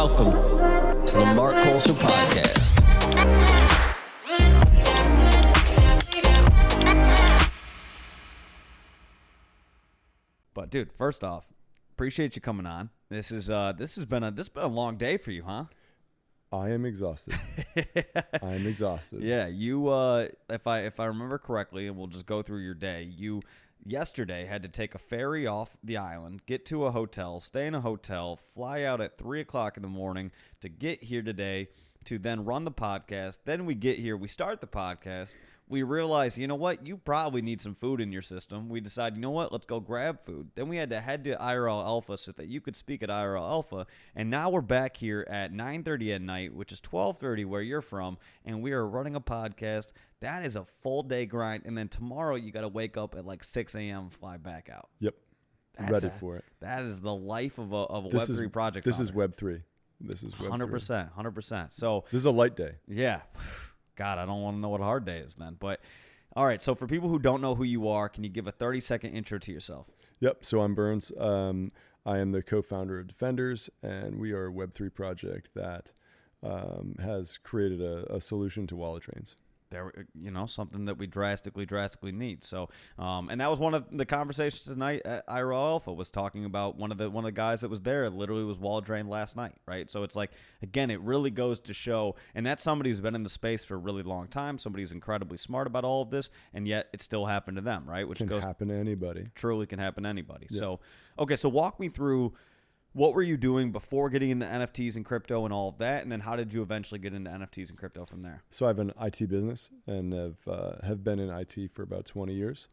Welcome to the Marc Colcer podcast. But dude, first off, appreciate you coming on. This has been a long day for you, huh? I am exhausted. I'm exhausted. Yeah, you if I remember correctly, and we'll just go through your day, you yesterday had to take a ferry off the island, get to a hotel, stay in a hotel, fly out at 3:00 in the morning to get here today to then run the podcast. Then we get here, we start the podcast. We realize, you know what, you probably need some food in your system. We decide, you know what, let's go grab food. Then we had to head to IRL Alpha so that you could speak at IRL Alpha. And now we're back here at 9:30 at night, which is 12:30 where you're from, and we are running a podcast. That is a full day grind. And then tomorrow you got to wake up at like 6 a.m., fly back out. Yep. Ready for it. That is the life of a Web3 project. This is Web3. This is Web3. 100%. So this is a light day. Yeah. God, I don't want to know what a hard day is then. But all right, so for people who don't know who you are, can you give a 30-second intro to yourself? Yep. So I'm Burns. I am the co-founder of D3fenders, and we are a Web3 project that has created a solution to wallet trains. There, something that we drastically need. So, and that was one of the conversations tonight at IRL Alpha, was talking about one of the guys that was there literally was wallet drained last night, right? So it's like, again, it really goes to show, and that's somebody who's been in the space for a really long time, somebody who's incredibly smart about all of this, and yet it still happened to them, right? Which can happen to anybody. Truly can happen to anybody. Yeah. So, okay, so walk me through, what were you doing before getting into NFTs and crypto and all of that? And then how did you eventually get into NFTs and crypto from there? So I have an IT business and have been in IT for about 20 years.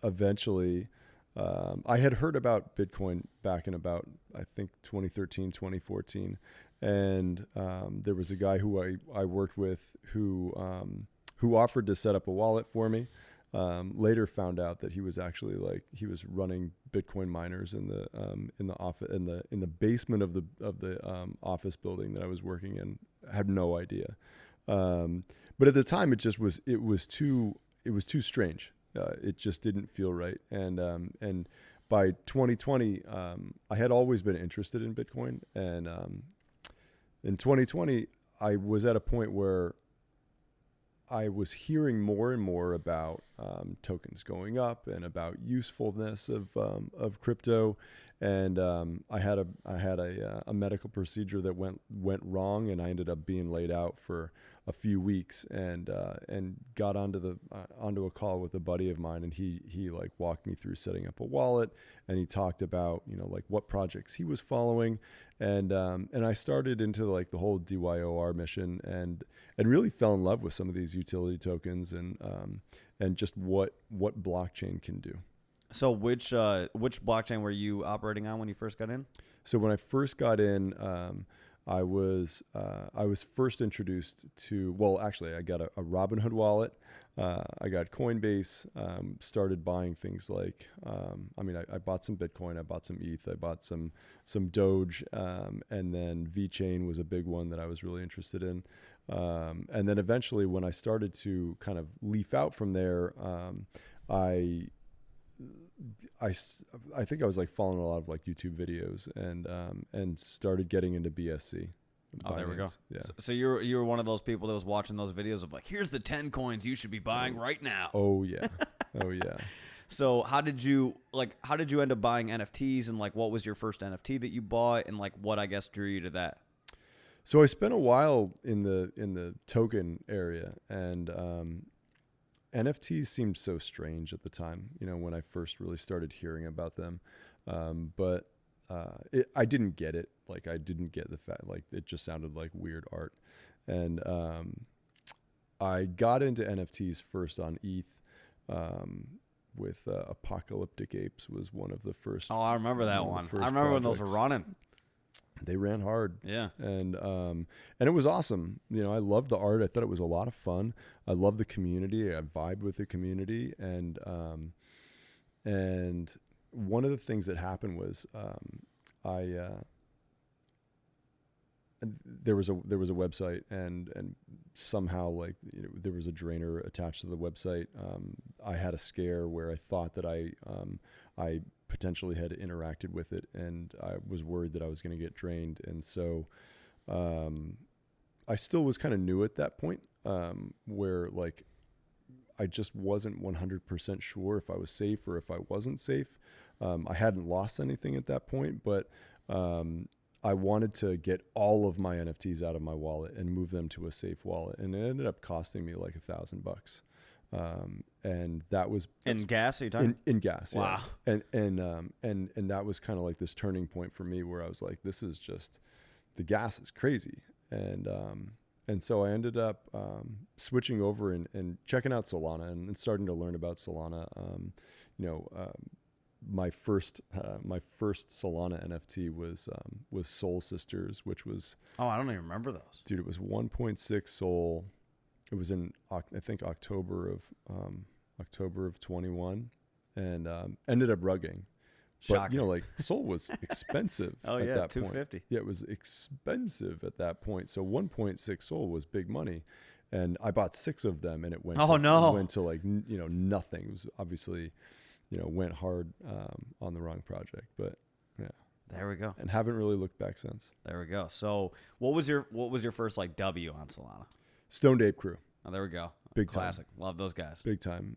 Eventually, I had heard about Bitcoin back in about, I think, 2013, 2014. And there was a guy who I worked with who offered to set up a wallet for me. Later found out that he was actually he was running Bitcoin miners in the office in the basement of the office building that I was working in. I had no idea, but at the time it was too strange. It just didn't feel right. And by 2020, I had always been interested in Bitcoin, and in 2020 I was at a point where I was hearing more and more about tokens going up and about usefulness of crypto, and I had a medical procedure that went wrong, and I ended up being laid out for a few weeks, and got onto a call with a buddy of mine, and he walked me through setting up a wallet, and he talked about what projects he was following, and I started into the whole DYOR mission, and really fell in love with some of these utility tokens and just what blockchain can do. So which blockchain were you operating on when you first got in? So when I first got in, I was first introduced to, well, actually I got a Robinhood wallet. I got Coinbase, started buying things like, I bought some Bitcoin, I bought some ETH, I bought some Doge, and then VeChain was a big one that I was really interested in. And then eventually when I started to kind of leaf out from there, I think I was following a lot of YouTube videos and started getting into BSC. Oh, there we go. Yeah. So you were one of those people that was watching those videos of here's the 10 coins you should be buying right now. Oh yeah. Oh yeah. So how did you end up buying NFTs, and what was your first NFT that you bought, and what I guess drew you to that? So I spent a while in the token area, and NFTs seemed so strange at the time, when I first really started hearing about them. But I didn't get it. I didn't get the fact, it just sounded like weird art. And I got into NFTs first on ETH, with Apocalyptic Apes was one of the first. Oh, I remember that one. I remember when those were running. They ran hard. Yeah. And it was awesome. I loved the art. I thought it was a lot of fun. I loved the community. I vibed with the community. And one of the things that happened was, there was a website, and somehow, like, there was a drainer attached to the website. I had a scare where I thought that I potentially had interacted with it, and I was worried that I was going to get drained. And so I still was kind of new at that point, where, like, I just wasn't 100% sure if I was safe or if I wasn't safe. I hadn't lost anything at that point, but I wanted to get all of my NFTs out of my wallet and move them to a safe wallet. And it ended up costing me like $1,000. And that was in gas. Are you talking in gas? Wow. Yeah. And that was kind of like this turning point for me, where I was like, this is just, the gas is crazy. And so I ended up switching over and checking out Solana and starting to learn about Solana. My first Solana NFT was Soul Sisters, which was, Oh, I don't even remember those. dude, it was 1.6 Soul. It was in, I think, October of 21, and ended up rugging. But, like, Soul was expensive Oh, at yeah, that $250. point. Yeah, it was expensive at that point. So 1.6 Soul was big money. And I bought 6 of them, and it went to like, nothing. It was obviously, went hard on the wrong project. But yeah. There we go. And haven't really looked back since. There we go. So what was your first, like, W on Solana? Stoned Ape Crew. Oh, there we go. Big Classic. time. Love those guys. Big time.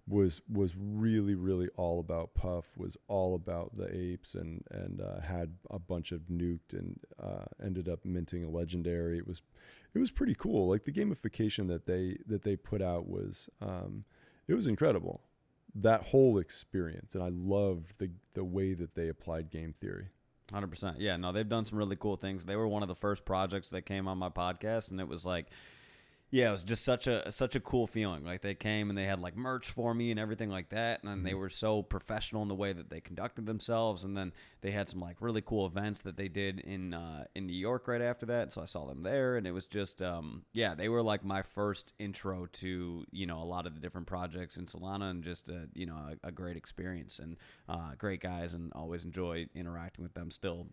Was really, really all about Puff, was all about the apes, and had a bunch of nuked, and ended up minting a legendary. It was pretty cool. Like, the gamification that they put out was, it was incredible. That whole experience. And I loved the way that they applied game theory. 100%. Yeah, no, they've done some really cool things. They were one of the first projects that came on my podcast, and it was like, yeah, it was just such a cool feeling. Like, they came and they had, like, merch for me and everything like that, and then they were so professional in the way that they conducted themselves. And then they had some, like, really cool events that they did in New York right after that. So I saw them there, and it was just they were like my first intro to a lot of the different projects in Solana, and just a great experience, and great guys, and always enjoy interacting with them still.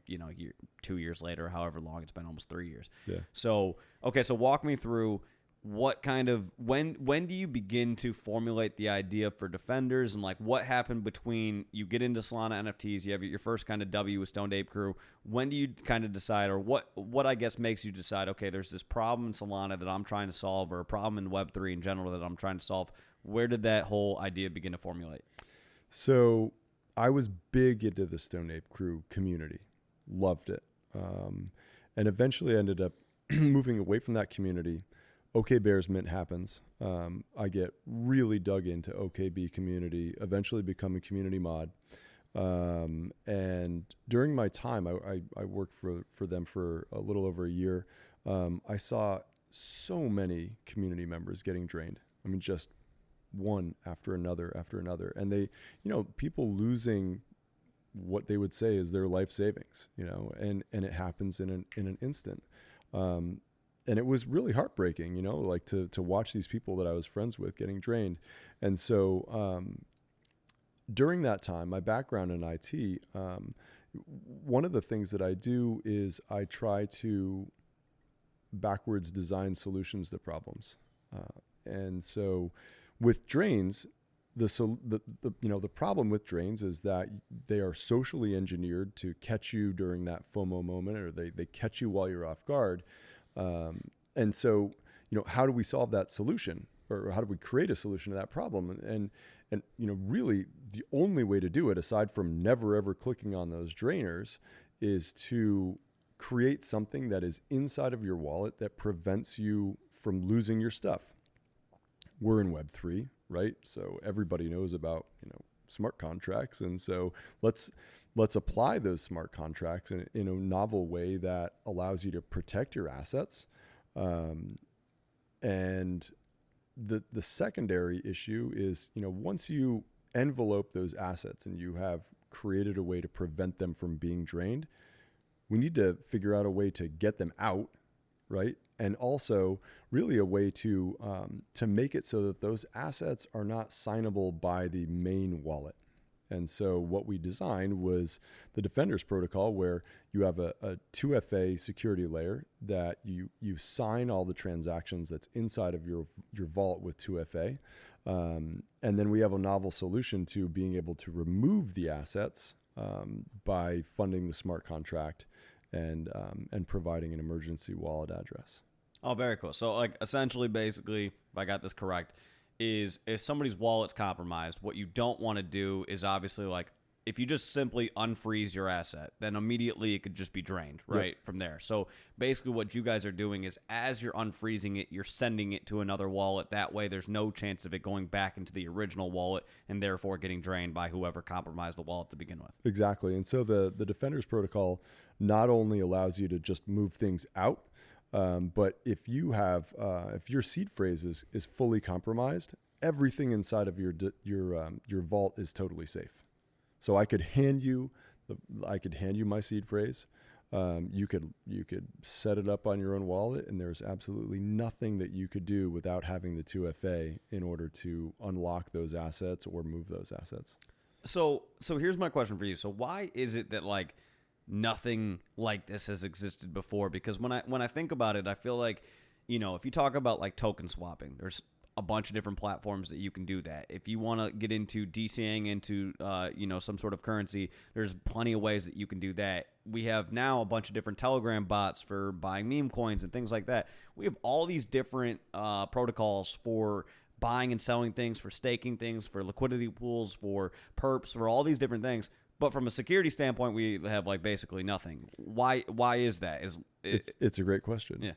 2 years later, however long it's been, almost 3 years. Yeah. So okay, so walk me through. What kind of, when do you begin to formulate the idea for Defenders, and, like, what happened between you get into Solana NFTs, you have your first kind of W with Stoned Ape Crew? When do you kind of decide, or what I guess makes you decide, okay, there's this problem in Solana that I'm trying to solve, or a problem in Web3 in general that I'm trying to solve? Where did that whole idea begin to formulate? So I was big into the Stoned Ape Crew community, loved it, and eventually ended up moving away from that community. OK Bears Mint happens. I get really dug into OKB community, eventually become a community mod. And during my time, I worked for them for a little over a year. I saw so many community members getting drained. I mean, just one after another. And they, people losing what they would say is their life savings, and it happens in an instant. And it was really heartbreaking, like to watch these people that I was friends with getting drained. And so during that time, my background in IT, one of the things that I do is I try to backwards design solutions to problems. And so with drains, the problem with drains is that they are socially engineered to catch you during that FOMO moment, or they catch you while you're off guard. And so, how do we solve that solution, or how do we create a solution to that problem? And really the only way to do it, aside from never ever clicking on those drainers, is to create something that is inside of your wallet that prevents you from losing your stuff. We're in Web3, right? So everybody knows about, smart contracts. And so let's apply those smart contracts in a novel way that allows you to protect your assets. And the secondary issue is, once you envelope those assets and you have created a way to prevent them from being drained, we need to figure out a way to get them out, right? And also really a way to make it so that those assets are not signable by the main wallet. And so what we designed was the Defenders protocol, where you have a 2FA security layer that you sign all the transactions that's inside of your vault with 2FA. And then we have a novel solution to being able to remove the assets by funding the smart contract and providing an emergency wallet address. Oh, very cool. So, like, essentially, basically, if I got this correct, is if somebody's wallet's compromised, what you don't want to do is obviously, like, if you just simply unfreeze your asset, then immediately it could just be drained, right, from there. So basically what you guys are doing is as you're unfreezing it, you're sending it to another wallet. That way there's no chance of it going back into the original wallet and therefore getting drained by whoever compromised the wallet to begin with. Exactly. And so the Defenders protocol not only allows you to just move things out, but if you have if your seed phrase is fully compromised, everything inside of your vault is totally safe. So I could hand you my seed phrase. You could set it up on your own wallet, and there's absolutely nothing that you could do without having the 2FA in order to unlock those assets or move those assets. So here's my question for you. So why is it that, like, nothing like this has existed before? Because when I think about it, I feel like, if you talk about, like, token swapping, there's a bunch of different platforms that you can do that. If you want to get into DCing into some sort of currency, there's plenty of ways that you can do that. We have now a bunch of different Telegram bots for buying meme coins and things like that. We have all these different protocols for buying and selling things, for staking things, for liquidity pools, for perps, for all these different things. But from a security standpoint, we have, like, basically nothing. Why is that? It's a great question. Yeah.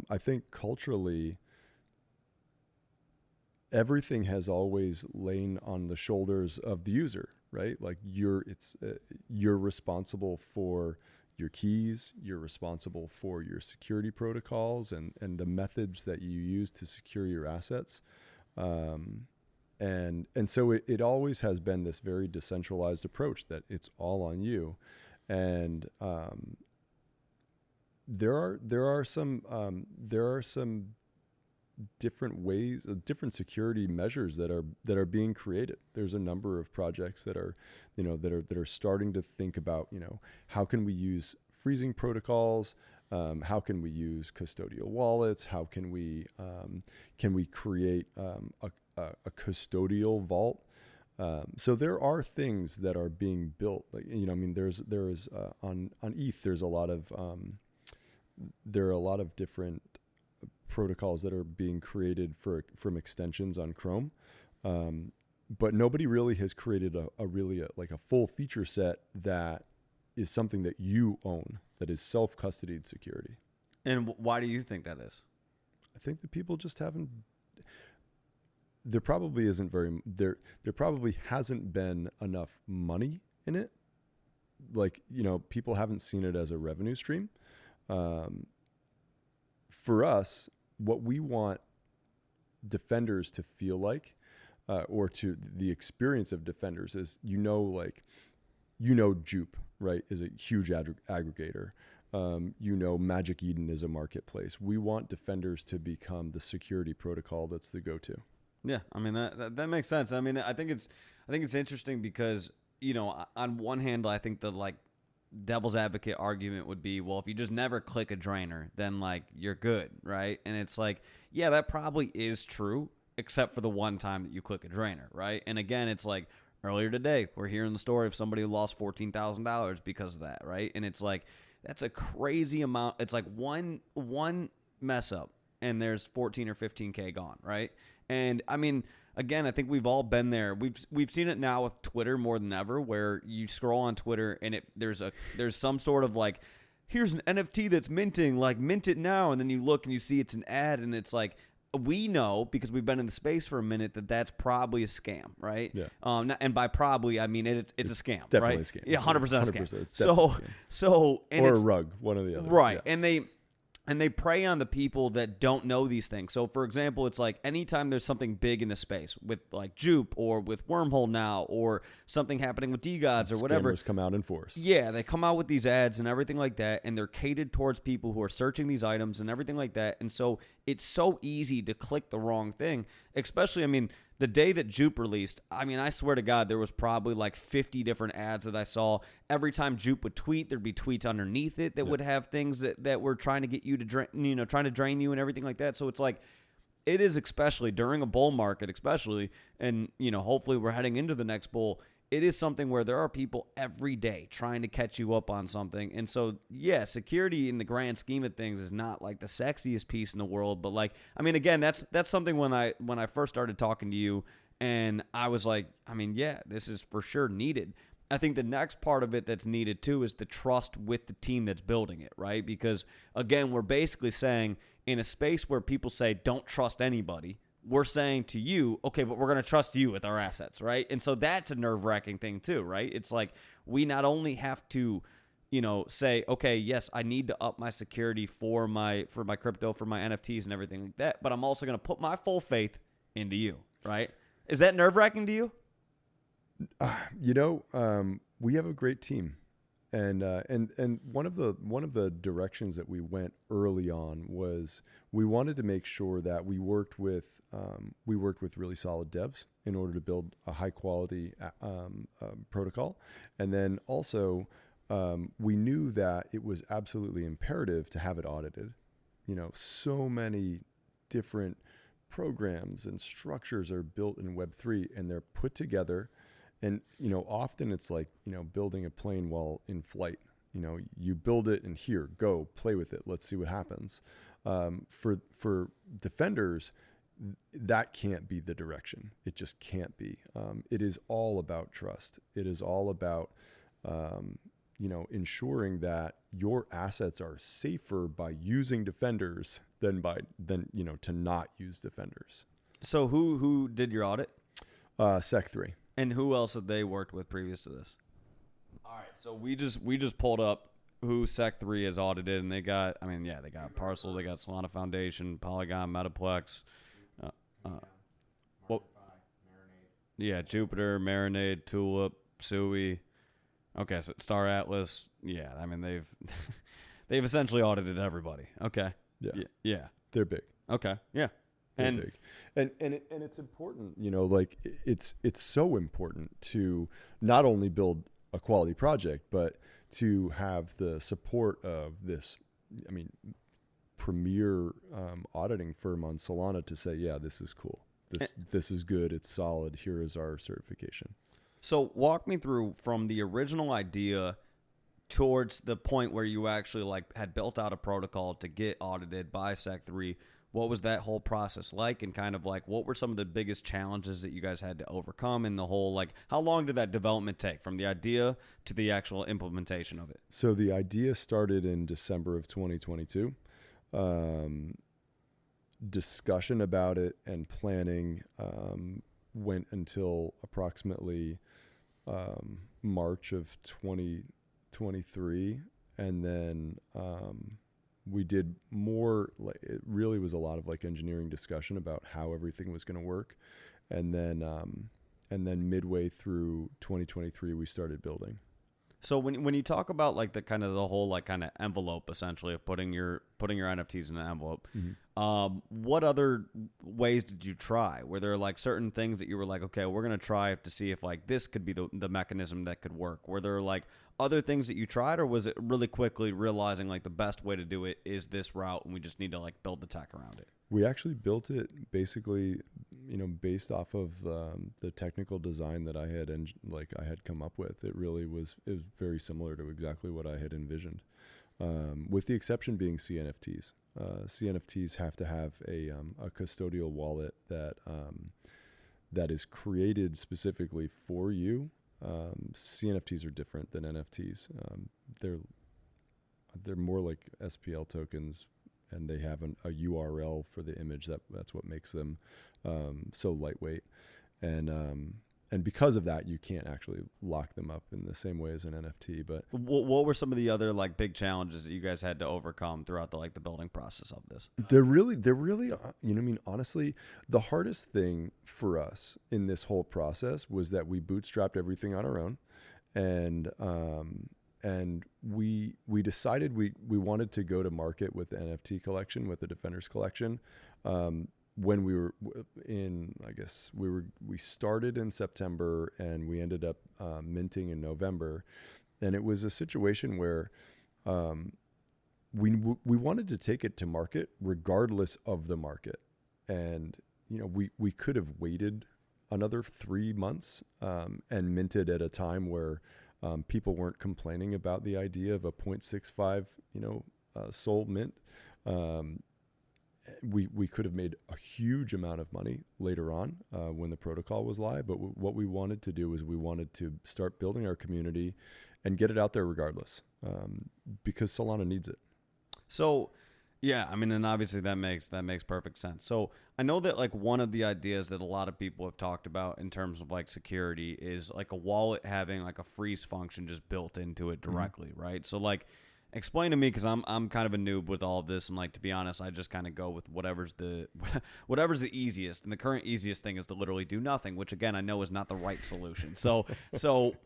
I think culturally, everything has always lain on the shoulders of the user, right? Like you're responsible for your keys, you're responsible for your security protocols and the methods that you use to secure your assets. And so it always has been this very decentralized approach that it's all on you. And there are some different ways, different security measures that are being created. There's a number of projects that are starting to think about, how can we use freezing protocols? How can we use custodial wallets? How can we create a custodial vault? So there are things that are being built. Like, there's on ETH, there are a lot of different protocols that are being created from extensions on Chrome, but nobody really has created a full feature set that is something that you own, that is self-custodied security. And why do you think that is? I think that people just haven't. There probably hasn't been enough money in it. Like, people haven't seen it as a revenue stream. For us, what we want Defenders to feel like, or to the experience of Defenders is, Jupe, right, is a huge aggregator. Magic Eden is a marketplace. We want Defenders to become the security protocol that's the go-to. Yeah, I mean that makes sense. I mean, I think it's interesting because, on one hand, I think the, like, devil's advocate argument would be, well, if you just never click a drainer, then, like, you're good, right? And it's like, yeah, that probably is true, except for the one time that you click a drainer, right? And again, it's like earlier today, we're hearing the story of somebody who lost $14,000 because of that, right? And it's like, that's a crazy amount. It's like one mess up and there's 14 or 15K gone, right? And I mean, again, I think we've all been there. We've seen it now with Twitter more than ever, where you scroll on Twitter and there's some sort of, like, here's an NFT that's minting, like, mint it now, and then you look and you see it's an ad, and it's like, we know, because we've been in the space for a minute, that that's probably a scam, right? Yeah. And by probably, I mean it's a scam, definitely right? a scam. Yeah, 100% a scam. It's definitely a scam. So and or it's a rug, one or the other, right? Yeah. And they prey on the people that don't know these things. So, for example, it's like anytime there's something big in the space with, like, Jupe or with Wormhole now, or something happening with DGods or whatever. Scammers come out in force. Yeah, they come out with these ads and everything like that, and they're catered towards people who are searching these items and everything like that. And so it's so easy to click the wrong thing, especially, I mean, the day that Jupe released, I mean, I swear to God, there was probably like 50 different ads that I saw. Every time Jupe would tweet, there'd be tweets underneath it that would have things that were trying to get you to drain, trying to drain you and everything like that. So it's like, it is, especially during a bull market, especially, and, hopefully we're heading into the next bull. It is something where there are people every day trying to catch you up on something. And so, yeah, security in the grand scheme of things is not like the sexiest piece in the world. But like, I mean, again, that's something when I first started talking to you and I was like, I mean, yeah, this is for sure needed. I think the next part of it that's needed too is the trust with the team that's building it, right? Because again, we're basically saying in a space where people say don't trust anybody, we're saying to you, okay, but we're going to trust you with our assets, right? And so that's a nerve-wracking thing too, right? It's like we not only have to, say, okay, yes, I need to up my security for my crypto, for my NFTs and everything like that, but I'm also going to put my full faith into you, right? Is that nerve-wracking to you? We have a great team. And one of the directions that we went early on was we wanted to make sure that we worked with really solid devs in order to build a high quality protocol, and then also we knew that it was absolutely imperative to have it audited. So many different programs and structures are built in Web3, and they're put together. And, often it's like, building a plane while in flight. You build it and here, go play with it. Let's see what happens. For defenders, that can't be the direction. It just can't be. It is all about trust. It is all about, ensuring that your assets are safer by using defenders than to not use defenders. So who did your audit? Sec3. And who else have they worked with previous to this? All right, so we just pulled up who Sec3 has audited, and they got Parcel, they got Solana Foundation, Polygon, Metaplex, Jupiter, Marinade, Tulip, Sui. Okay, so Star Atlas. Yeah, I mean they've essentially audited everybody. Okay. Yeah. They're big. Okay. Yeah. And big. And it's important, it's so important to not only build a quality project, but to have the support of this, premier auditing firm on Solana to say, yeah, this is cool. This is good. It's solid. Here is our certification. So walk me through from the original idea towards the point where you actually had built out a protocol to get audited by Sec3. What was that whole process like, and kind of what were some of the biggest challenges that you guys had to overcome in the whole, how long did that development take from the idea to the actual implementation of it? So the idea started in December of 2022. Discussion about it and planning went until approximately March of 2023. And then we did more, it really was a lot of engineering discussion about how everything was going to work. And then midway through 2023, we started building. So when you talk about the kind of the whole kind of envelope essentially of putting your NFTs in an envelope, what other ways did you try? Were there certain things that you were okay, we're gonna try to see if this could be the mechanism that could work? Were there other things that you tried, or was it really quickly realizing the best way to do it is this route, and we just need to build the tech around it? We actually built it basically, based off of the technical design that I had I had come up with. It was very similar to exactly what I had envisioned, with the exception being CNFTs. CNFTs have to have a custodial wallet that is created specifically for you. CNFTs are different than NFTs. They're more like SPL tokens, and they have a URL for the image. That's what makes them so lightweight. And because of that, you can't actually lock them up in the same way as an NFT. But what were some of the other big challenges that you guys had to overcome throughout the building process of this? They're really, honestly, the hardest thing for us in this whole process was that we bootstrapped everything on our own, and we decided we wanted to go to market with the NFT collection, with the Defenders collection. when we were in, I guess we started in September and we ended up minting in November, and it was a situation where we wanted to take it to market regardless of the market, and we could have waited another 3 months and minted at a time where people weren't complaining about the idea of a 0.65 SOL mint. We could have made a huge amount of money later on when the protocol was live, but what we wanted to do is we wanted to start building our community and get it out there regardless, because Solana needs it. So, yeah, I mean, and obviously that makes perfect sense. So I know that like one of the ideas that a lot of people have talked about in terms of like security is like a wallet having like a freeze function just built into it directly, right? So like, explain to me, because I'm kind of a noob with all of this, and like, to be honest, I just kind of go with whatever's the easiest, and the current easiest thing is to literally do nothing, which again I know is not the right solution. So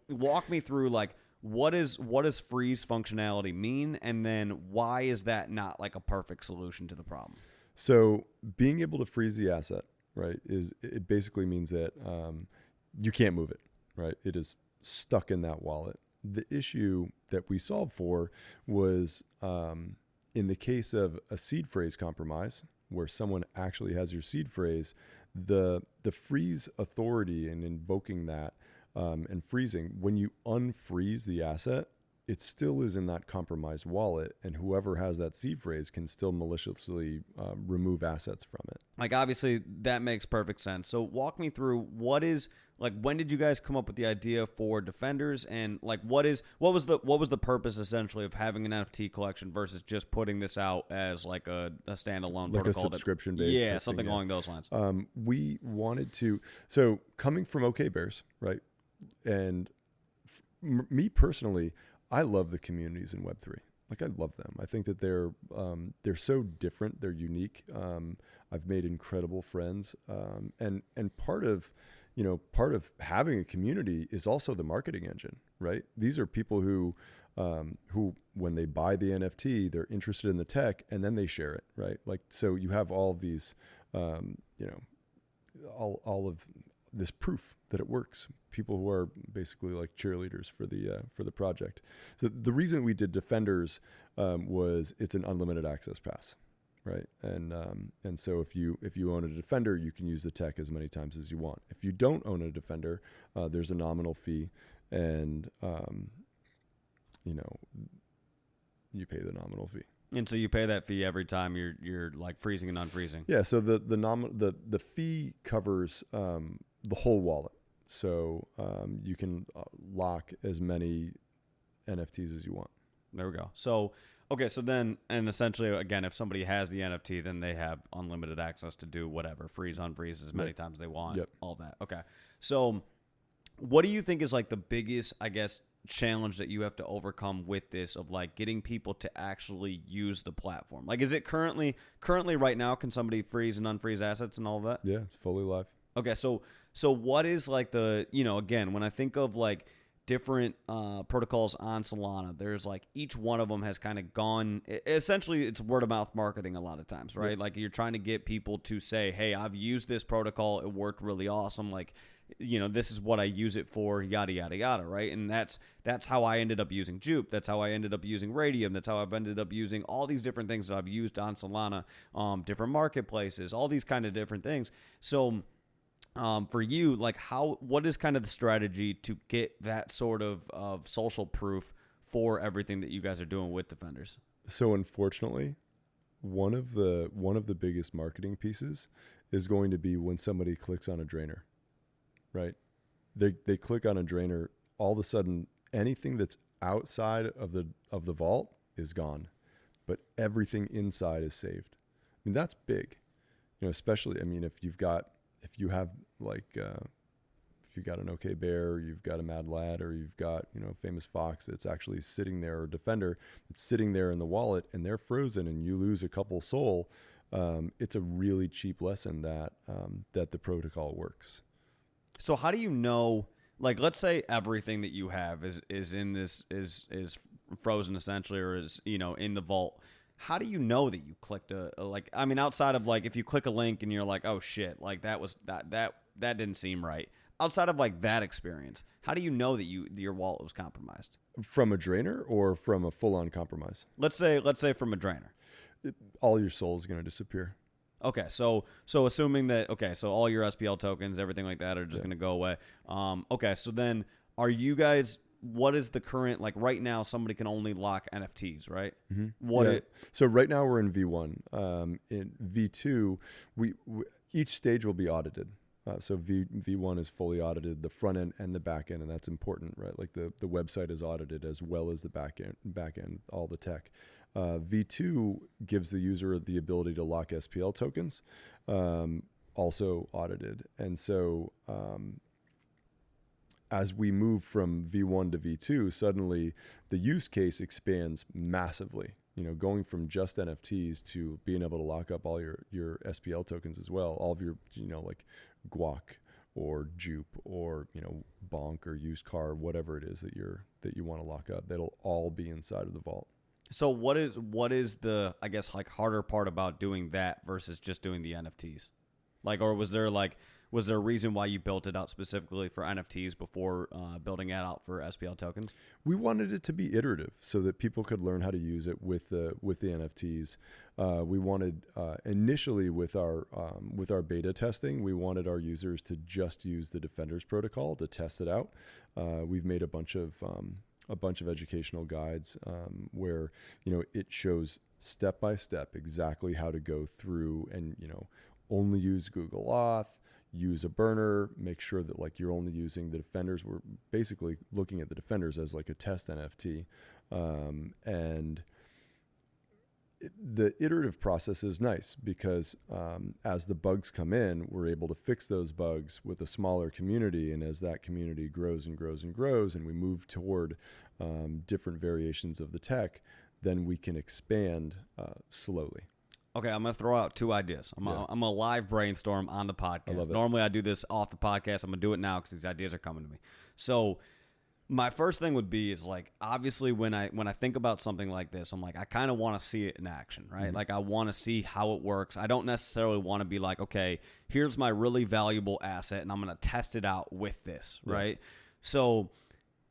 walk me through like what does freeze functionality mean, and then why is that not like a perfect solution to the problem? So being able to freeze the asset, right, it basically means that you can't move it, right? It is stuck in that wallet. The issue that we solved for was in the case of a seed phrase compromise, where someone actually has your seed phrase, the freeze authority in invoking that and freezing, when you unfreeze the asset, it still is in that compromised wallet, and whoever has that seed phrase can still maliciously remove assets from it. Like, obviously that makes perfect sense. So walk me through when did you guys come up with the idea for Defenders, and like what was the purpose essentially of having an NFT collection versus just putting this out as like a standalone like protocol, a subscription based, yeah, something along those lines. We wanted to, so coming from OK Bears, right, and me personally, I love the communities in Web3. Like, I love them. I think that they're so different. They're unique. I've made incredible friends, and part of having a community is also the marketing engine, right? These are people who when they buy the NFT, they're interested in the tech, and then they share it, right? Like, so you have all of these, all of this proof that it works. People who are basically like cheerleaders for the project. So the reason we did Defenders was it's an unlimited access pass, right? And so if you own a Defender, you can use the tech as many times as you want. If you don't own a Defender, there's a nominal fee, and you pay the nominal fee. And so you pay that fee every time you're like freezing and unfreezing. Yeah. So the fee covers the whole wallet. So you can lock as many NFTs as you want. There we go. So, okay, so then, and essentially, again, if somebody has the NFT, then they have unlimited access to do whatever, freeze, unfreeze as many times as they want, all that. Okay. So what do you think is like the biggest, I guess, challenge that you have to overcome with this, of like getting people to actually use the platform? Like, is it currently right now, can somebody freeze and unfreeze assets and all of that? Yeah, it's fully live. Okay, so what is like the, again, when I think of like different protocols on Solana, there's like each one of them has kind of gone, essentially it's word of mouth marketing a lot of times, right? Like, you're trying to get people to say, hey, I've used this protocol, it worked really awesome, like, this is what I use it for, yada, yada, yada, right? And that's how I ended up using Jupe. That's how I ended up using Radium. That's how I've ended up using all these different things that I've used on Solana, different marketplaces, all these kind of different things. So for you, like, what is kind of the strategy to get that sort of social proof for everything that you guys are doing with Defenders? So unfortunately, one of the biggest marketing pieces is going to be when somebody clicks on a drainer, right? They click on a drainer, all of a sudden anything that's outside of the vault is gone, but everything inside is saved. I mean, that's big, especially, I mean, if you have like, if you got an OK Bear, you've got a Mad Lad, or you've got, Famous Fox that's actually sitting there, or Defender that's sitting there in the wallet, and they're frozen and you lose a couple SOL, it's a really cheap lesson that the protocol works. So how do you know, like, let's say everything that you have is in this is frozen essentially, or is, in the vault. how do you know that you clicked like, I mean, outside of like, if you click a link and you're like, oh shit, like that didn't seem right. Outside of like that experience, how do you know that your wallet was compromised? From a drainer or from a full-on compromise? Let's say from a drainer. All your soul is going to disappear. Okay, so assuming that, okay, so all your SPL tokens, everything like that are just going to go away. Okay, so then are you guys, what is the current, like right now somebody can only lock NFTs, right? Mm-hmm. So right now we're in V1. In V2, we each stage will be audited. So V1 is fully audited, the front end and the back end, and that's important, right? Like the website is audited as well as the back end, all the tech. V2 gives the user the ability to lock SPL tokens, also audited. And so as we move from V1 to V2, suddenly the use case expands massively. You know, going from just NFTs to being able to lock up all your SPL tokens as well, all of your, you know, like Guac or Jupe or, you know, Bonk or used car, whatever it is that you want to lock up, that'll all be inside of the vault. So what is the, I guess, like harder part about doing that versus just doing the NFTs? Like, or was there a reason why you built it out specifically for NFTs before building it out for SPL tokens? We wanted it to be iterative so that people could learn how to use it with the NFTs. We wanted initially with our beta testing, we wanted our users to just use the Defenders protocol to test it out. We've made a bunch of educational guides where, you know, it shows step by step exactly how to go through and, you know, only use Google Auth, use a burner, make sure that like you're only using the Defenders. We're basically looking at the Defenders as like a test NFT. And the iterative process is nice because as the bugs come in, we're able to fix those bugs with a smaller community. And as that community grows and grows and grows, and we move toward different variations of the tech, then we can expand slowly. Okay, I'm going to throw out two ideas. I'm a live brainstorm on the podcast. Normally I do this off the podcast. I'm going to do it now because these ideas are coming to me. So my first thing would be is like, obviously when I think about something like this, I'm like, I kind of want to see it in action, right? Mm-hmm. Like I want to see how it works. I don't necessarily want to be like, okay, here's my really valuable asset and I'm going to test it out with this, right? So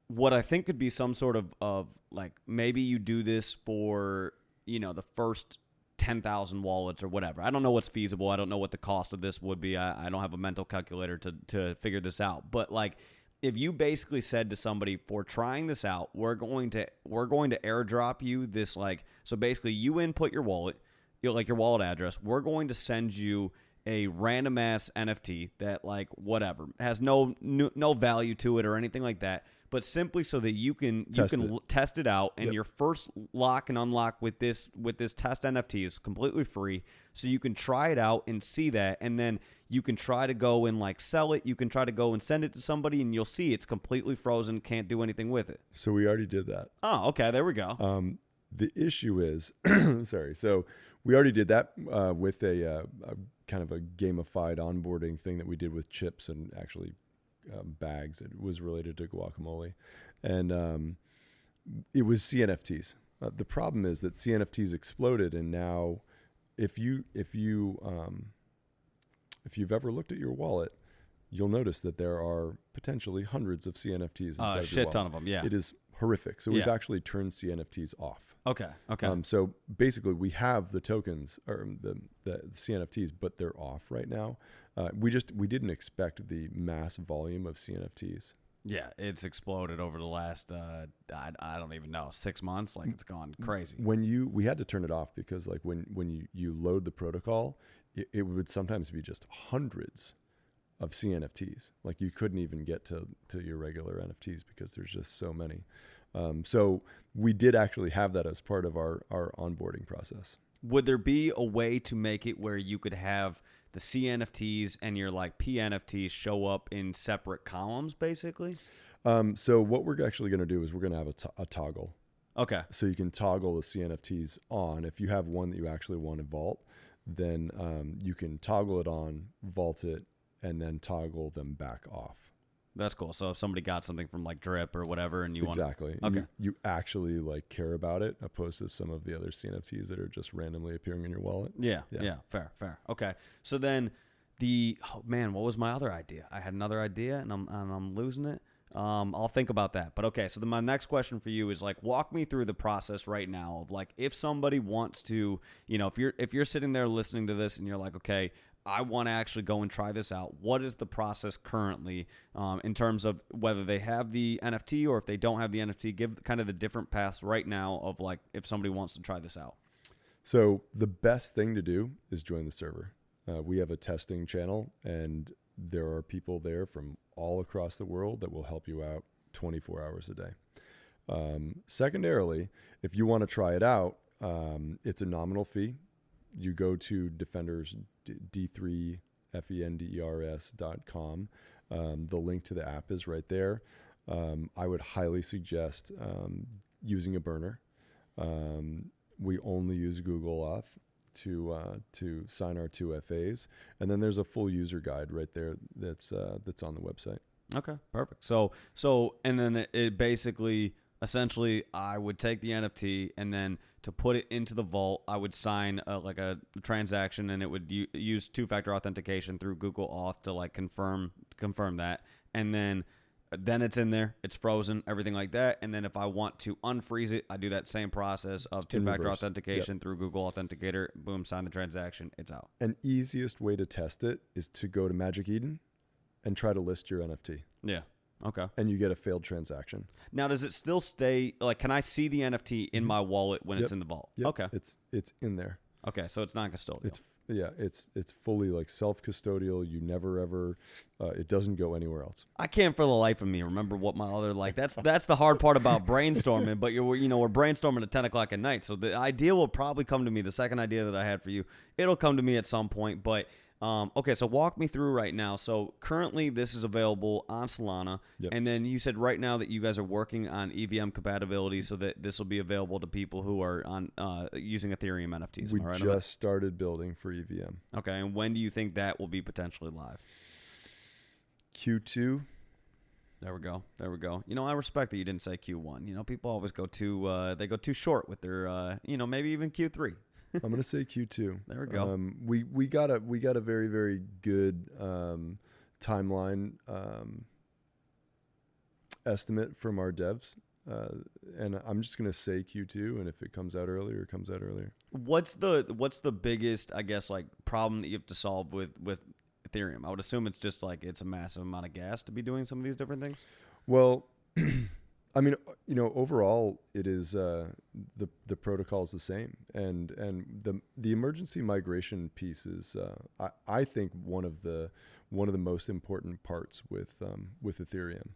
what I think could be some sort of like, maybe you do this for, you know, the first 10,000 wallets or whatever. I don't know what's feasible. I don't know what the cost of this would be. I don't have a mental calculator to figure this out. But like, if you basically said to somebody, for trying this out, we're going to airdrop you this, like, so basically you input your wallet, like your wallet address. We're going to send you a random ass NFT that like whatever has no value to it or anything like that, but simply so that you can test it out, and your first lock and unlock with this test NFT is completely free, so you can try it out and see that, and then you can try to go and like sell it. You can try to go and send it to somebody, and you'll see it's completely frozen, can't do anything with it. So we already did that. Oh, okay, there we go. The issue is, so we already did that with a kind of a gamified onboarding thing that we did with chips and actually bags. It was related to guacamole, and it was CNFTs. The problem is that CNFTs exploded, and now if you've ever looked at your wallet, you'll notice that there are potentially hundreds of CNFTs inside of your wallet. A shit ton of them, yeah. It is horrific. So we've actually turned CNFTs off. Okay. So basically, we have the tokens or the CNFTs, but they're off right now. We didn't expect the mass volume of CNFTs. Yeah, it's exploded over the last I don't even know, 6 months. Like, it's gone crazy. We had to turn it off because like when you load the protocol, it would sometimes be just hundreds of CNFTs. Like you couldn't even get to your regular NFTs because there's just so many. So we did actually have that as part of our onboarding process. Would there be a way to make it where you could have the CNFTs and your like PNFTs show up in separate columns, basically? So what we're actually going to do is we're going to have a toggle. Okay. So you can toggle the CNFTs on. If you have one that you actually want to vault, then you can toggle it on, vault it, and then toggle them back off. That's cool. So if somebody got something from like Drip or whatever, and you Exactly. want, okay, You actually like care about it, opposed to some of the other CNFTs that are just randomly appearing in your wallet. yeah, fair. Okay, so then what was my other idea? I had another idea, and I'm losing it. I'll think about that. But okay, so then my next question for you is like, walk me through the process right now of like, if somebody wants to, if you're sitting there listening to this and you're like, okay, I want to actually go and try this out. What is the process currently in terms of whether they have the NFT or if they don't have the NFT? Give kind of the different paths right now of like if somebody wants to try this out. So the best thing to do is join the server. We have a testing channel, and there are people there from all across the world that will help you out 24 hours a day. Secondarily, if you want to try it out, it's a nominal fee. You go to D3fenders, D3fenders.com. The link to the app is right there. I would highly suggest using a burner. We only use Google Auth to sign our 2FAs, and then there's a full user guide right there that's on the website. Okay, perfect. So and then it basically, essentially, I would take the NFT, and then to put it into the vault, I would sign like a transaction, and it would use two-factor authentication through Google Auth to like confirm that, and then it's in there, it's frozen, everything like that. And then if I want to unfreeze it, I do that same process of two-factor authentication through Google Authenticator. Boom, sign the transaction, it's out. An easiest way to test it is to go to Magic Eden and try to list your NFT. Yeah. Okay. And you get a failed transaction. Now, does it still stay, like, can I see the NFT in my wallet when it's in the vault? Yep. Okay. It's in there. Okay, so it's not custodial. It's fully like self-custodial. You never ever, it doesn't go anywhere else. I can't for the life of me remember what my other, like, that's the hard part about brainstorming, but we're brainstorming at 10 o'clock at night. So the idea will probably come to me, the second idea that I had for you, it'll come to me at some point, but okay, so walk me through right now. So currently this is available on Solana. Yep. And then you said right now that you guys are working on EVM compatibility so that this will be available to people who are on using Ethereum NFTs. We right just started building for EVM. Okay, and when do you think that will be potentially live? Q2. There we go. I respect that you didn't say Q1. People always go too short with their maybe even Q3. I'm gonna say Q2. There we go. We got a very, very good timeline estimate from our devs, and I'm just gonna say Q2. And if it comes out earlier, it comes out earlier. What's the biggest, I guess, like problem that you have to solve with Ethereum? I would assume it's just like it's a massive amount of gas to be doing some of these different things. Well, I mean, overall, it is the protocol is the same, and the emergency migration piece is I think one of the most important parts with Ethereum,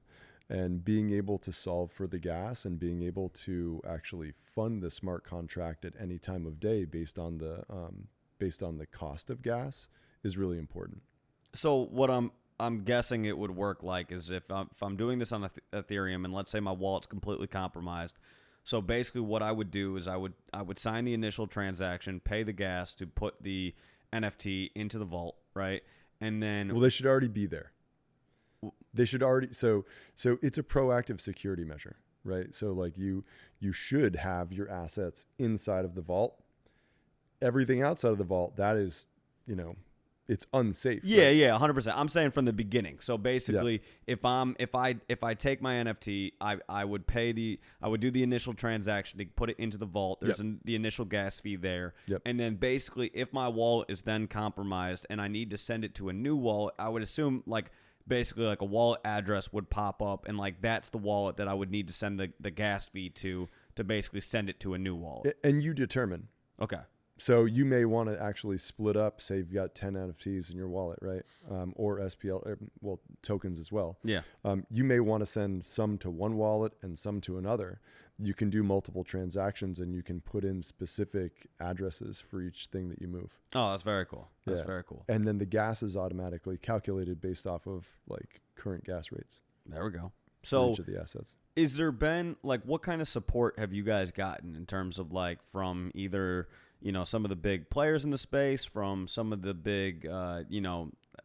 and being able to solve for the gas and being able to actually fund the smart contract at any time of day based on the cost of gas is really important. So what I'm guessing it would work like is if I'm doing this on Ethereum, and let's say my wallet's completely compromised. So basically what I would do is I would sign the initial transaction, pay the gas to put the NFT into the vault, right? And then... Well, they should already be there. They should already... So it's a proactive security measure, right? So like you should have your assets inside of the vault. Everything outside of the vault, that is, it's unsafe. Yeah, right? yeah, 100%. I'm saying from the beginning. So basically, if I take my NFT, I would do the initial transaction to put it into the vault. There's the initial gas fee there, and then basically, if my wallet is then compromised and I need to send it to a new wallet, I would assume like basically like a wallet address would pop up, and like that's the wallet that I would need to send the gas fee to basically send it to a new wallet. And you determine. Okay. So you may want to actually split up, say you've got 10 NFTs in your wallet, right? Or SPL, tokens as well. Yeah. You may want to send some to one wallet and some to another. You can do multiple transactions, and you can put in specific addresses for each thing that you move. Oh, that's very cool. That's very cool. And then the gas is automatically calculated based off of like current gas rates. There we go. So each of the assets. Is there been like, what kind of support have you guys gotten in terms of like from either, some of the big players in the space, from some of the big,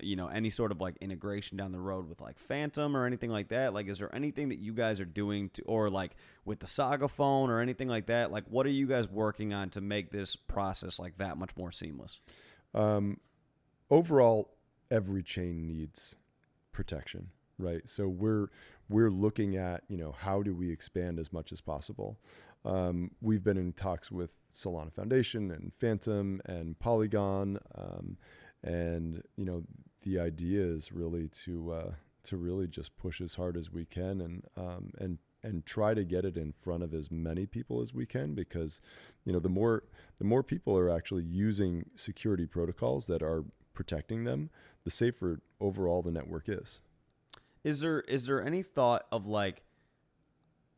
any sort of like integration down the road with like Phantom or anything like that? Like, is there anything that you guys are doing to, or like with the Saga phone or anything like that? Like, what are you guys working on to make this process like that much more seamless? Overall, every chain needs protection, right? So we're looking at, how do we expand as much as possible? We've been in talks with Solana Foundation and Phantom and Polygon, and the idea is really to really just push as hard as we can and try to get it in front of as many people as we can, because the more people are actually using security protocols that are protecting them, the safer overall the network is. Is there any thought of like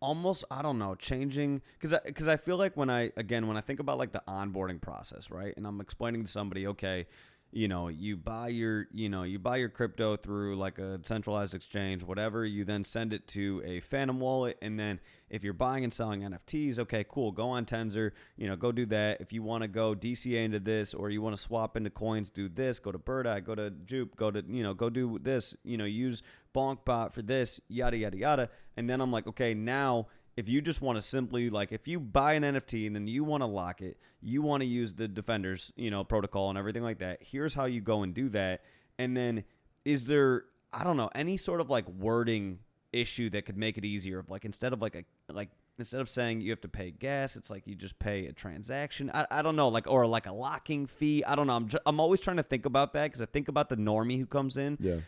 almost, I don't know, changing, because I feel like when I think about like the onboarding process, right, and I'm explaining to somebody, okay, you buy your crypto through like a centralized exchange, whatever, you then send it to a Phantom wallet, and then if you're buying and selling NFTs, okay, cool, go on Tensor, go do that. If you want to go DCA into this, or you want to swap into coins, do this, go to Bird Eye, go to Jupe, go do this, use BonkBot for this, yada, yada, yada. And then I'm like, okay, now if you just want to simply, like, if you buy an NFT and then you want to lock it, you want to use the Defenders, protocol and everything like that, here's how you go and do that. And then is there, I don't know, any sort of like wording issue that could make it easier? Like, instead of saying you have to pay gas, it's like you just pay a transaction. I don't know, like, or like a locking fee. I don't know. I'm always trying to think about that, because I think about the normie who comes in,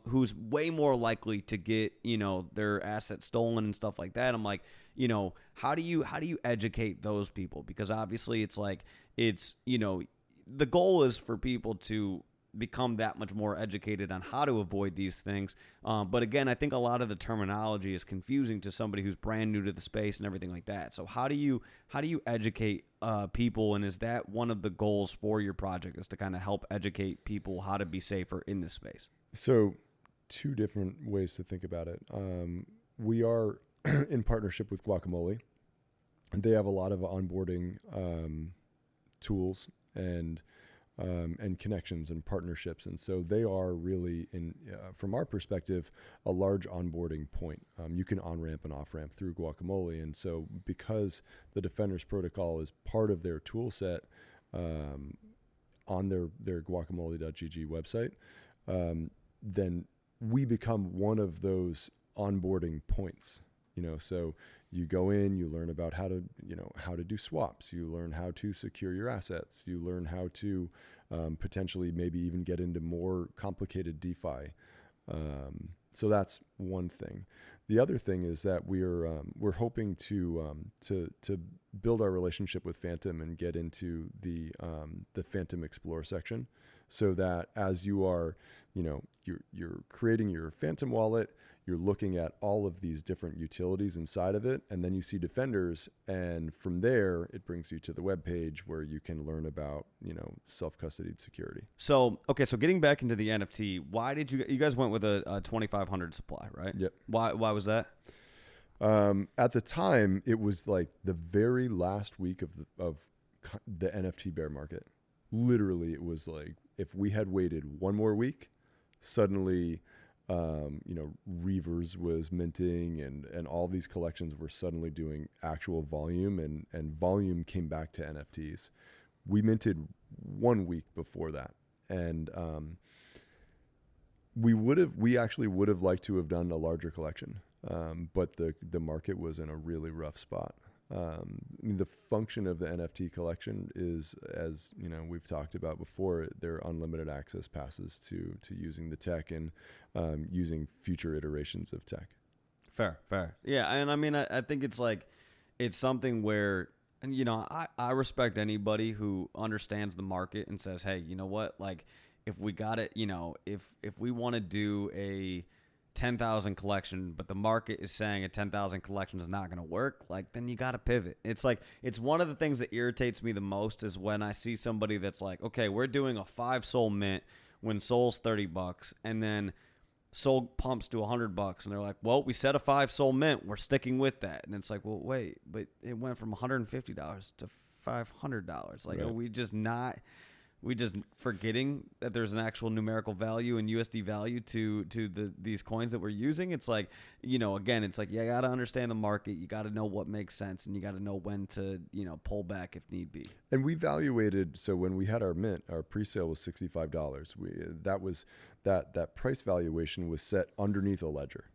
who's way more likely to get their assets stolen and stuff like that. I'm like, how do you educate those people? Because obviously it's like the goal is for people to become that much more educated on how to avoid these things. But again, I think a lot of the terminology is confusing to somebody who's brand new to the space and everything like that. So how do you educate people? And is that one of the goals for your project, is to kind of help educate people how to be safer in this space? So two different ways to think about it. We are in partnership with Guacamole, and they have a lot of onboarding tools and connections and partnerships. And so they are really, from our perspective, a large onboarding point. You can on-ramp and off-ramp through Guacamole. And so because the Defenders protocol is part of their tool set on their guacamole.gg website, then we become one of those onboarding points. So you go in, you learn about how to do swaps, you learn how to secure your assets, you learn how to potentially maybe even get into more complicated DeFi. So that's one thing. The other thing is that we're hoping to build our relationship with Phantom and get into the Phantom Explore section, so that as you are, you're creating your Phantom wallet, you're looking at all of these different utilities inside of it, and then you see Defenders, and from there it brings you to the web page where you can learn about self-custodied security. So getting back into the NFT, why did you guys went with a 2,500 supply, right? Yep. Why was that? At the time, it was like the very last week of the NFT bear market. Literally, it was like, if we had waited one more week, suddenly Reavers was minting, and all these collections were suddenly doing actual volume, and volume came back to NFTs. We minted 1 week before that, and we actually would have liked to have done a larger collection, but the market was in a really rough spot. The function of the NFT collection is, as we've talked about before, they're unlimited access passes to using the tech and using future iterations of tech. Fair. Yeah, and I mean, I think it's something where, and I respect anybody who understands the market and says, hey, you know what, like, if we got it, if we want to do a 10,000 collection, but the market is saying a 10,000 collection is not going to work, like, then you got to pivot. It's like, it's one of the things that irritates me the most is when I see somebody that's like, okay, we're doing a 5 Sol mint when Sol's $30, and then Sol pumps to $100, and they're like, well, we set a 5 Sol mint, we're sticking with that. And it's like, well, wait, but it went from $150 to $500. Like, right. Are we just not we just forgetting that there's an actual numerical value and USD value to these coins that we're using. It's like, again, it's like you got to understand the market, you got to know what makes sense, and you got to know when to pull back if need be. And we evaluated. So when we had our mint, our pre-sale was $65. That price valuation was set underneath a ledger.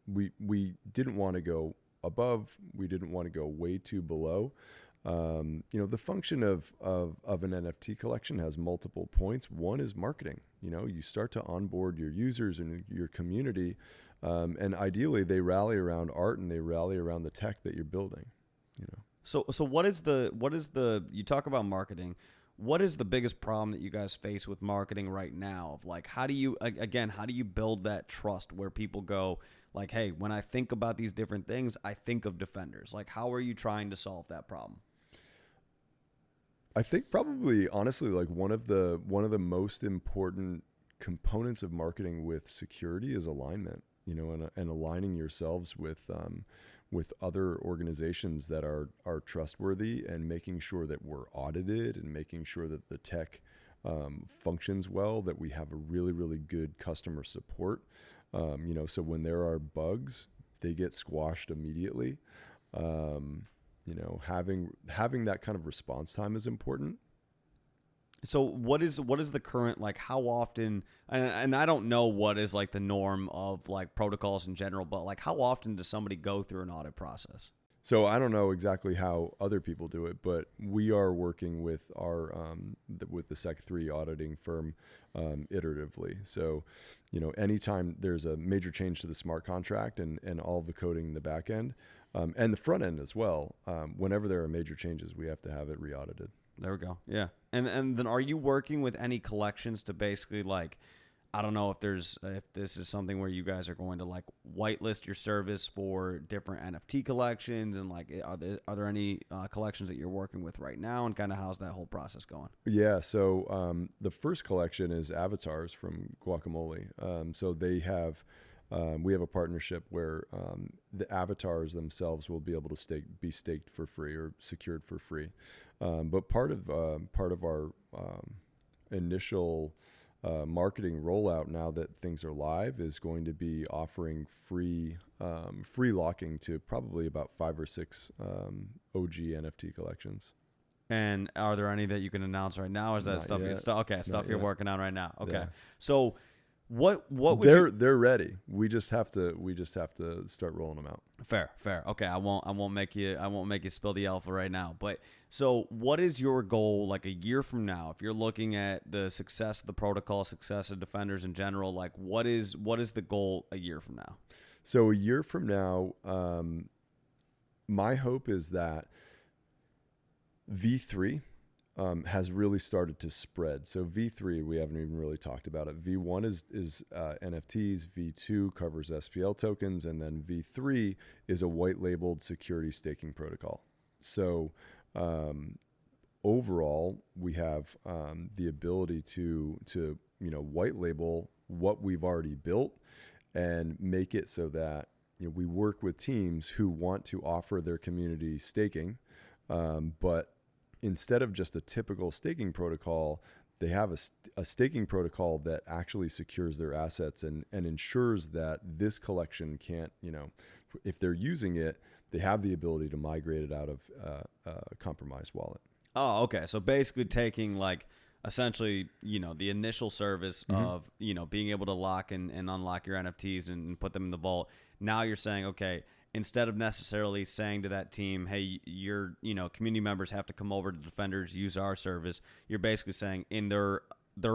We didn't want to go above. We didn't want to go way too below. The function of an NFT collection has multiple points. One is marketing. You start to onboard your users and your community, and ideally they rally around art and they rally around the tech that you're building. So what is the you talk about marketing? What is the biggest problem that you guys face with marketing right now? Of like, how do you build that trust where people go like, hey, when I think about these different things, I think of Defenders. Like, how are you trying to solve that problem? I think probably, honestly, like one of the most important components of marketing with security is alignment, and aligning yourselves with other organizations that are trustworthy, and making sure that we're audited, and making sure that the tech functions well, that we have a really, really good customer support. So when there are bugs, they get squashed immediately. Having that kind of response time is important. So what is the current, like, how often, and I don't know what is like the norm of like protocols in general, but like how often does somebody go through an audit process? So I don't know exactly how other people do it, but we are working with our with the Sec3 auditing firm iteratively. So, anytime there's a major change to the smart contract and all of the coding in the back end, and the front end as well, whenever there are major changes, we have to have it re-audited. There we go. Yeah. And then are you working with any collections to basically, like, I don't know if this is something where you guys are going to like whitelist your service for different NFT collections, and like are there any collections that you're working with right now, and kind of how's that whole process going? Yeah, so the first collection is avatars from Guacamole. So they have we have a partnership where the avatars themselves will be able to be staked for free or secured for free. But part of our initial marketing rollout, now that things are live, is going to be offering free locking to probably about 5 or 6 OG NFT collections. And are there any that you can announce right now? Or is that Not stuff? yet. Stuff you're working on right now. Okay, Yeah. so what would they're ready. We just have to start rolling them out. Fair. Okay, I won't make you spill the alpha right now. But so, what is your goal like a year from now? If you're looking at the success of the protocol, success of Defenders in general, like what is the goal a year from now? So a year from now, my hope is that V3 has really started to spread. So V3, we haven't even really talked about it. V1 is NFTs, V2 covers SPL tokens, and then V3 is a white labeled security staking protocol. So overall, we have the ability to white label what we've already built and make it so that we work with teams who want to offer their community staking, but instead of just a typical staking protocol, they have a staking protocol that actually secures their assets and ensures that this collection can't, if they're using it, they have the ability to migrate it out of a compromised wallet. Oh, okay. So basically taking like essentially, the initial service of, being able to lock and unlock your NFTs and put them in the vault. Now you're saying, okay, instead of necessarily saying to that team, hey, your community members have to come over to Defenders, use our service, you're basically saying in their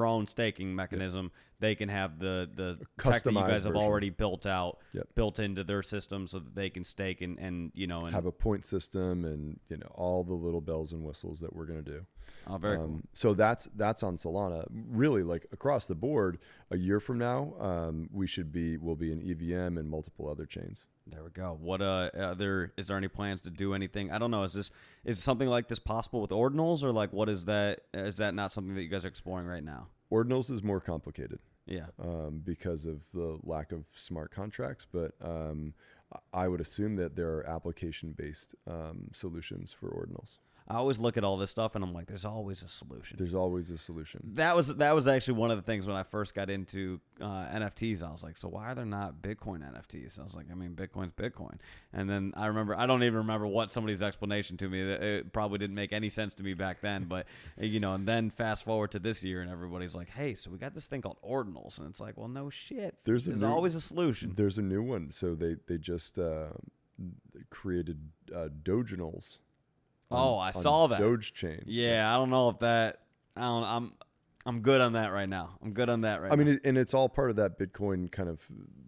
own staking mechanism, they can have the tech that you guys have already built out, built into their system so that they can stake and have a point system and all the little bells and whistles that we're going to do. Oh, very cool. So that's on Solana. Really, like across the board, a year from now, we'll be in EVM and multiple other chains. There we go. What is there any plans to do anything? I don't know. Is something like this possible with ordinals, or like what is that? Is that not something that you guys are exploring right now? Ordinals is more complicated. Yeah. Because of the lack of smart contracts, but I would assume that there are application-based solutions for ordinals. I always look at all this stuff and I'm like, there's always a solution. There's always a solution. That was actually one of the things when I first got into NFTs. I was like, so why are there not Bitcoin NFTs? I was like, I mean, Bitcoin's Bitcoin. And then I don't even remember what somebody's explanation to me. It probably didn't make any sense to me back then. But, and then fast forward to this year and everybody's like, hey, so we got this thing called ordinals. And it's like, well, no shit. There's always a solution. There's a new one. So they just created doginals. I saw that. Doge chain. Yeah, I don't know if that. I'm good on that right now. I mean, and it's all part of that Bitcoin kind of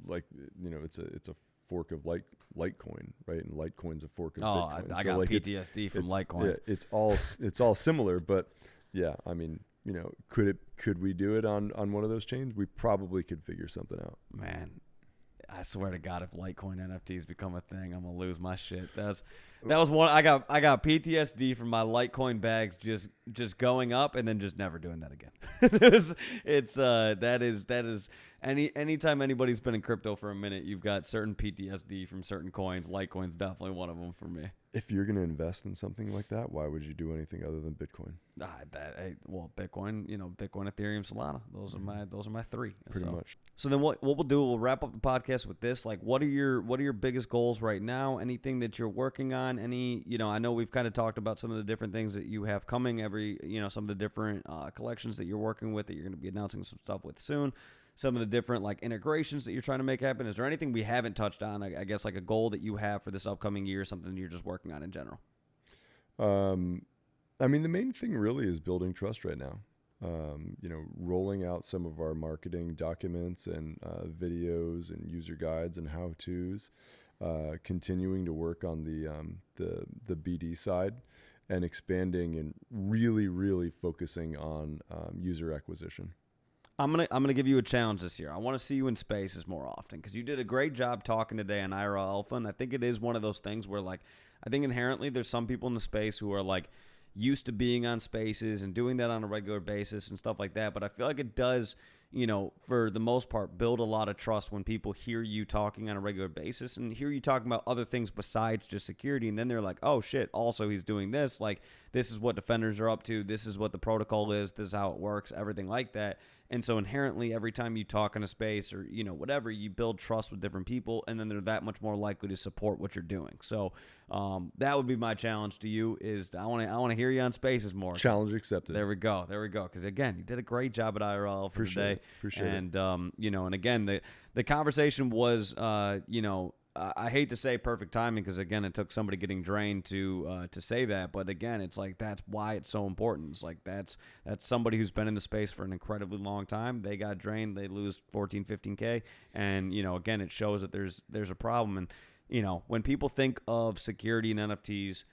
like it's a fork of Litecoin, right? And Litecoin's a fork of Bitcoin. I got PTSD from Litecoin. Yeah, it's all similar, but yeah, I mean, could we do it on one of those chains? We probably could figure something out. Man, I swear to God, if Litecoin NFTs become a thing, I'm gonna lose my shit. That was one. I got PTSD from my Litecoin bags just going up and then just never doing that again. That is anytime anybody's been in crypto for a minute, you've got certain PTSD from certain coins. Litecoin's definitely one of them for me. If you're gonna invest in something like that, why would you do anything other than Bitcoin? Bitcoin, Bitcoin, Ethereum, Solana. Those are my three. Pretty much. So then what we'll do, we'll wrap up the podcast with this. Like, what are your biggest goals right now? Anything that you're working on? I know we've kind of talked about some of the different things that you have coming some of the different collections that you're working with that you're going to be announcing some stuff with soon. Some of the different like integrations that you're trying to make happen. Is there anything we haven't touched on? I guess like a goal that you have for this upcoming year, something you're just working on in general. I mean, the main thing really is building trust right now. Rolling out some of our marketing documents and videos and user guides and how-tos. Continuing to work on the BD side and expanding and really, really focusing on user acquisition. I'm gonna give you a challenge this year. I want to see you in spaces more often because you did a great job talking today on IRL Alpha, and I think it is one of those things where like I think inherently there's some people in the space who are like used to being on spaces and doing that on a regular basis and stuff like that. But I feel like it does, for the most part, build a lot of trust when people hear you talking on a regular basis and hear you talking about other things besides just security. And then they're like, oh shit, also he's doing this. Like, this is what defenders are up to. This is what the protocol is. This is how it works, everything like that. And so inherently, every time you talk in a space or, whatever, you build trust with different people, and then they're that much more likely to support what you're doing. So that would be my challenge to you is I want to hear you on spaces more. Challenge accepted. There we go. Because, again, you did a great job at IRL for today. Appreciate it. And, and again, the conversation was, I hate to say perfect timing because, again, it took somebody getting drained to say that. But, again, it's like that's why it's so important. It's like that's somebody who's been in the space for an incredibly long time. They got drained. They lose 14, 15K. And, again, it shows that there's a problem. And, when people think of security and NFTs,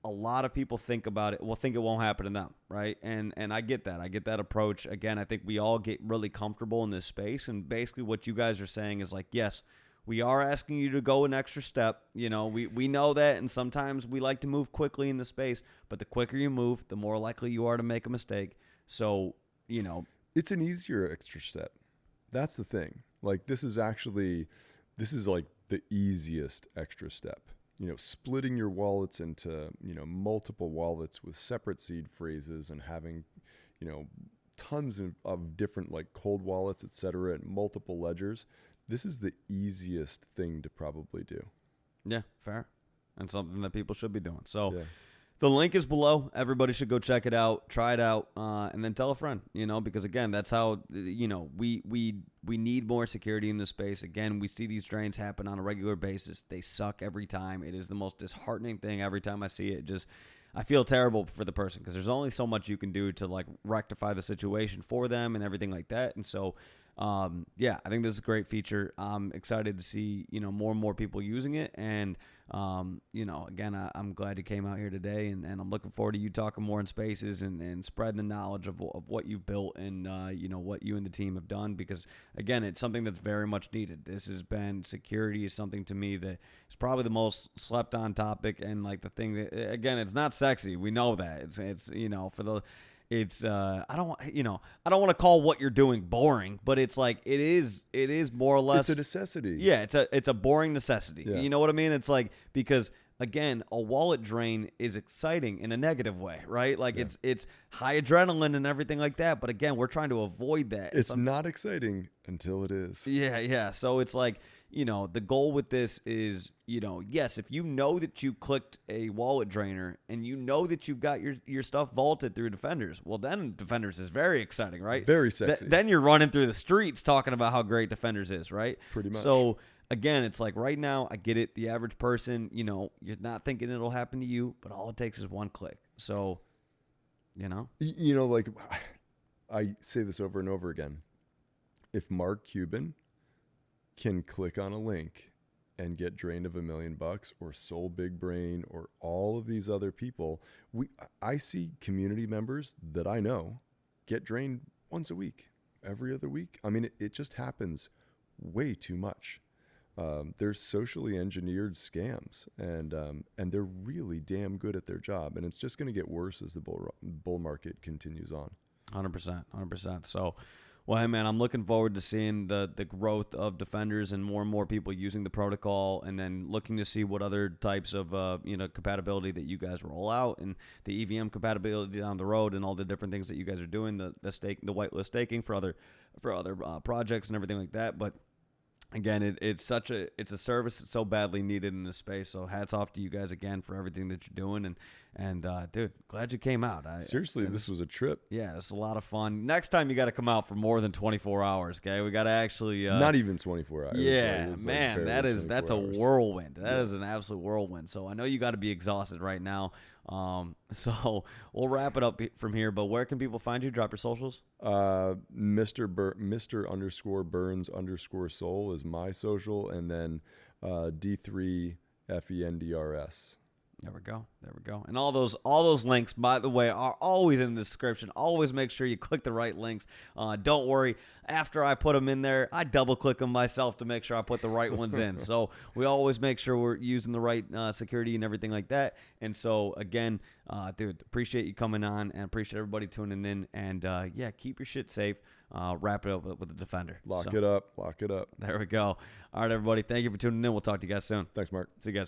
a lot of people think about it, think it won't happen to them, right? And I get that. I get that approach. Again, I think we all get really comfortable in this space. And basically what you guys are saying is like, yes, we are asking you to go an extra step. We know that, and sometimes we like to move quickly in the space, but the quicker you move, the more likely you are to make a mistake. So, it's an easier extra step. That's the thing. Like, this is like the easiest extra step. Splitting your wallets into, multiple wallets with separate seed phrases and having, tons of different like cold wallets, et cetera, and multiple ledgers. This is the easiest thing to probably do. Yeah, fair. And something that people should be doing. So the link is below. Everybody should go check it out, try it out, and then tell a friend, because, again, that's how, we need more security in this space. Again, we see these drains happen on a regular basis. They suck every time. It is the most disheartening thing every time I see it. I feel terrible for the person because there's only so much you can do to, like, rectify the situation for them and everything like that. And so, I think this is a great feature. I'm excited to see, more and more people using it. And, again, I'm glad you came out here today and I'm looking forward to you talking more in spaces and spreading the knowledge of what you've built and, what you and the team have done, because, again, it's something that's very much needed. Security is something to me that is probably the most slept on topic. And like the thing that, again, it's not sexy. We know that it's, for the, it's I don't want to call what you're doing boring, but it's like it is more or less it's a necessity. Yeah, it's a boring necessity. Yeah. You know what I mean? It's like, because again, a wallet drain is exciting in a negative way, right? Like it's high adrenaline and everything like that. But again, we're trying to avoid that. It's not exciting until it is. Yeah. So it's like, the goal with this is, yes, if you know that you clicked a wallet drainer and you know that you've got your stuff vaulted through Defenders, well, then Defenders is very exciting, right? Very sexy. Then you're running through the streets talking about how great Defenders is, right? Pretty much. So again, it's like right now, I get it. The average person, you're not thinking it'll happen to you, but all it takes is one click. So, Like I say this over and over again. If Mark Cuban can click on a link and get drained of $1 million, or Soul Big Brain, or all of these other people, I see community members that I know get drained once a week, every other week. I mean, it just happens way too much. They're socially engineered scams, and they're really damn good at their job. And it's just going to get worse as the bull market continues on. 100%. So, well, hey, man, I'm looking forward to seeing the growth of Defenders and more people using the protocol, and then looking to see what other types of compatibility that you guys roll out, and the EVM compatibility down the road, and all the different things that you guys are doing, the whitelist staking for other projects and everything like that. But again, it's a service that's so badly needed in this space. So hats off to you guys again for everything that you're doing. And dude, glad you came out. Seriously, this was a trip. Yeah, it's a lot of fun. Next time you got to come out for more than 24 hours. Okay, we got to actually not even 24 hours. Yeah, like, man, that's a whirlwind. That is an absolute whirlwind. So I know you got to be exhausted right now. So we'll wrap it up from here. But where can people find you? Drop your socials. Mr. Burns_Soul is my social, and then D3fenders. There we go. And all those links, by the way, are always in the description. Always make sure you click the right links. Don't worry. After I put them in there, I double click them myself to make sure I put the right ones in. So we always make sure we're using the right security and everything like that. And so again, dude, appreciate you coming on, and appreciate everybody tuning in. And keep your shit safe. Wrap it up with the Defender. Lock it up. There we go. All right, everybody. Thank you for tuning in. We'll talk to you guys soon. Thanks, Mark. See you guys.